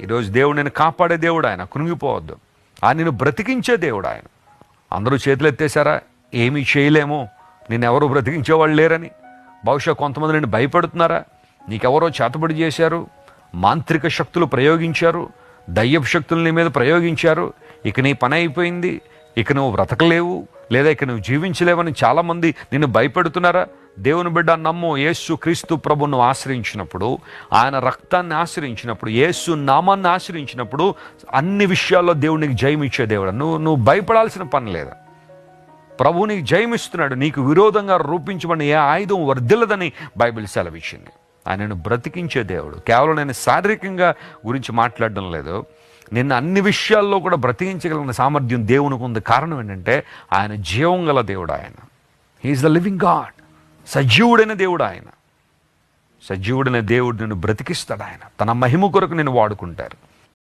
ఈరోజు దేవుడు నేను కాపాడే దేవుడు ఆయన, కృంగిపోవద్దు. ఆయన నిన్ను బ్రతికించే దేవుడు ఆయన. అందరూ చేతులు ఎత్తేసారా, ఏమీ చేయలేము, నిన్నెవరూ బ్రతికించేవాళ్ళు లేరని? బహుశా కొంతమంది నిన్ను భయపెడుతున్నారా? నీకెవరో చేతబడి చేశారు, మాంత్రిక శక్తులు ప్రయోగించారు, దయ్యపు శక్తులు నీ మీద ప్రయోగించారు, ఇక నీ పని అయిపోయింది, ఇక నువ్వు బ్రతకలేవు, లేదా ఇక నువ్వు జీవించలేవని చాలామంది నిన్ను భయపెడుతున్నారా? దేవుని బిడ్డ నమ్ము. యేసు క్రీస్తు ప్రభును ఆశ్రయించినప్పుడు, ఆయన రక్తాన్ని ఆశ్రయించినప్పుడు, యేసు నామాన్ని ఆశ్రయించినప్పుడు అన్ని విషయాల్లో దేవునికి జయమిచ్చే దేవుడు. నువ్వు భయపడాల్సిన పని లేదు. ప్రభు నీకు జయమిస్తున్నాడు. నీకు విరోధంగా రూపించబడిన ఏ ఆయుధం వర్ధిల్లదని బైబిల్ సెలవిచ్చింది. ఆయనను బ్రతికించే దేవుడు. కేవలం నేను శారీరకంగా గురించి మాట్లాడడం లేదు, నిన్ను అన్ని విషయాల్లో కూడా బ్రతికించగలిగిన సామర్థ్యం దేవునికి ఉంది. కారణం ఏంటంటే ఆయన జీవం గల దేవుడు. ఆయన హీఈస్ ద లివింగ్ గాడ్. సజీవుడైన దేవుడు ఆయన. సజీవుడైన దేవుడు నిన్ను బ్రతికిస్తాడు. ఆయన తన మహిమ కొరకు నిన్ను వాడుకుంటారు.